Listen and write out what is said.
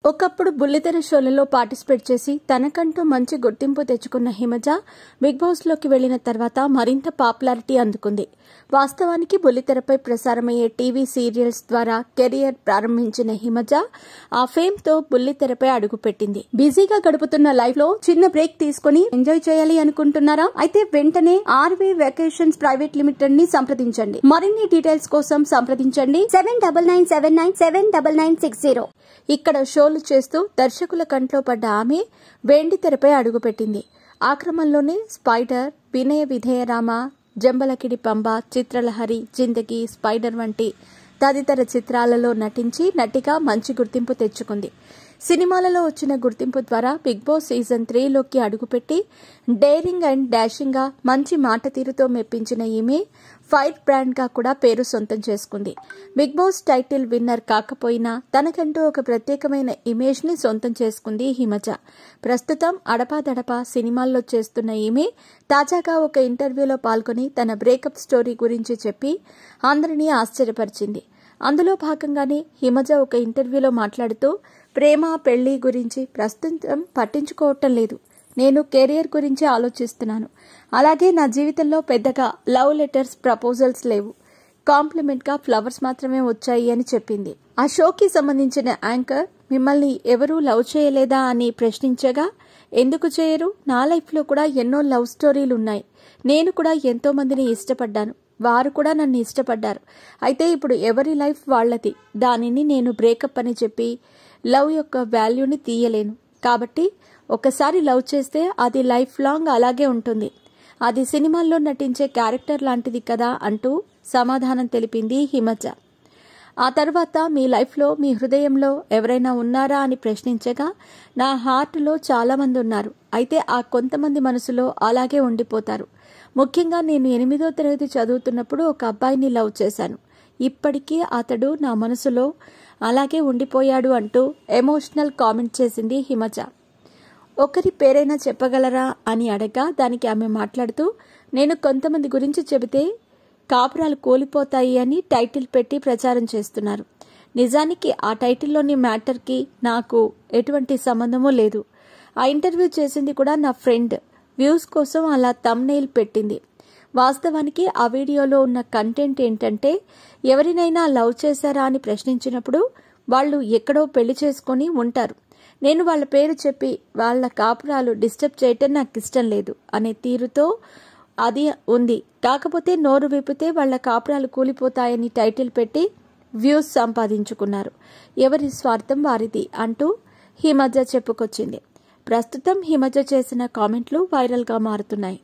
ఒకప్పుడు బుల్లితెర షోలలో పార్టిసిపేట్ చేసి తనకంటూ మంచి గుర్తింపు తెచ్చుకున్న హిమజ బిగ్ బాస్ లోకి వెళ్లిన తర్వాత మరింత పాపులారిటీ అందుకుంది. వాస్తవానికి బుల్లితెరపై ప్రసారమయ్యే టీవీ సీరియల్స్ ద్వారా కెరియర్ ప్రారంభించిన హిమజ ఆ ఫేమ్ తో బుల్లితెరపై అడుగుపెట్టింది. బిజీగా గడుపుతున్న లైఫ్ లో చిన్న బ్రేక్ తీసుకుని ఎంజాయ్ చేయాలి అనుకుంటున్నారా? అయితే వెంటనే ఆర్వే వెకేషన్స్ ప్రైవేట్ లిమిటెడ్ ని సంప్రదించండి. మరిన్ని డీటెయిల్స్ కోసం సంప్రదించండి 7997979960. ఇక్కడ షోలు చేస్తూ దర్శకుల కంట్లో పడ్డ ఆమె వెండితెరపై అడుగుపెట్టింది. ఆ క్రమంలోనే స్పైడర్, వినయ విధేయరామ, జంబలకిడి పంబ, చిత్రలహరి, జిందగీ, స్పైడర్ వంటి తదితర చిత్రాలలో నటించి నటిగా మంచి గుర్తింపు తెచ్చుకుంది. సినిమాలలో వచ్చిన గుర్తింపు ద్వారా బిగ్ బాస్ సీజన్ 3లోకి అడుగుపెట్టి డేరింగ్ అండ్ డాషింగ్ గా మంచి మాట తీరుతో మెప్పించిన ఈమె ఫైర్ బ్రాండ్ గా కూడా పేరు సొంతం చేసుకుంది. బిగ్ బాస్ టైటిల్ విన్నర్ కాకపోయినా తనకంటూ ఒక ప్రత్యేకమైన ఇమేజ్ ని సొంతం చేసుకుంది హిమజ. ప్రస్తుతం అడపాదడపా సినిమాల్లో చేస్తున్న ఈమె తాజాగా ఒక ఇంటర్వ్యూలో పాల్గొని తన బ్రేకప్ స్టోరీ గురించి చెప్పి అందరినీ ఆశ్చర్యపరిచింది. అందులో భాగంగానే హిమజ ఒక ఇంటర్వ్యూలో మాట్లాడుతూ ప్రేమ, పెళ్లి గురించి ప్రస్తుతం పట్టించుకోవటం లేదు. నేను కెరియర్ గురించి ఆలోచిస్తున్నాను. అలాగే నా జీవితంలో పెద్దగా లవ్ లెటర్స్, ప్రపోజల్స్ లేవు. కాంప్లిమెంట్ గా ఫ్లవర్స్ మాత్రమే వచ్చాయి అని చెప్పింది. ఆ షోకి సంబంధించిన యాంకర్ మిమ్మల్ని ఎవరూ లవ్ చేయలేదా అని ప్రశ్నించగా, ఎందుకు చేయరు? నా లైఫ్ లో కూడా ఎన్నో లవ్ స్టోరీలున్నాయి. నేను కూడా ఎంతో మందిని ఇష్టపడ్డాను. వారు కూడా నన్ను ఇష్టపడ్డారు. అయితే ఇప్పుడు ఎవరి లైఫ్ వాళ్లది. దానిని నేను బ్రేకప్ అని చెప్పి లవ్ యొక్క వాల్యూని తీయలేను. కాబట్టి ఒకసారి లవ్ చేస్తే అది లైఫ్ లాంగ్ అలాగే ఉంటుంది. అది సినిమాల్లో నటించే క్యారెక్టర్ లాంటిది కదా అంటూ సమాధానం తెలిపింది హిమజ. ఆ తర్వాత మీ లైఫ్లో, మీ హృదయంలో ఎవరైనా ఉన్నారా అని ప్రశ్నించగా, నా హార్ట్లో చాలా మంది ఉన్నారు. అయితే ఆ కొంతమంది మనసులో అలాగే ఉండిపోతారు. ముఖ్యంగా నేను 8వ తరగతి చదువుతున్నప్పుడు ఒక అబ్బాయిని లవ్ చేశాను. ఇప్పటికీ అతడు నా మనసులో అలాగే ఉండిపోయాడు అంటూ ఎమోషనల్ కామెంట్ చేసింది హిమజ. ఒకరి పేరైనా చెప్పగలరా అని అడగా దానికి ఆమె మాట్లాడుతూ, నేను కొంతమంది గురించి చెబితే కాపురాలు కూలిపోతాయి అని టైటిల్ పెట్టి ప్రచారం చేస్తున్నారు. నిజానికి ఆ టైటిల్లోని మ్యాటర్కి నాకు ఎటువంటి సంబంధమూ లేదు. ఆ ఇంటర్వ్యూ చేసింది కూడా నా ఫ్రెండ్. వ్యూస్ కోసం అలా థంబ్నెయిల్ పెట్టింది. వాస్తవానికి ఆ వీడియోలో ఉన్న కంటెంట్ ఏంటంటే, ఎవరినైనా లవ్ చేశారా అని ప్రశ్నించినప్పుడు వాళ్ళు ఎక్కడో పెళ్లి చేసుకుని ఉంటారు. నేను వాళ్ళ పేరు చెప్పి వాళ్ళ కాపురాలు డిస్టర్బ్ చేయటం నాకు ఇష్టం లేదు అనే తీరుతో అది ఉంది. కాకపోతే నోరు విప్పితే వాళ్ళ కాపురాలు కూలిపోతాయని టైటిల్ పెట్టి వ్యూస్ సంపాదించుకున్నారు. ఎవరి స్వార్థం వారిది అంటూ హిమజ చెప్పుకొచ్చింది. ప్రస్తుతం హిమజ చేసిన కామెంట్లు వైరల్ గా మారుతున్నాయి.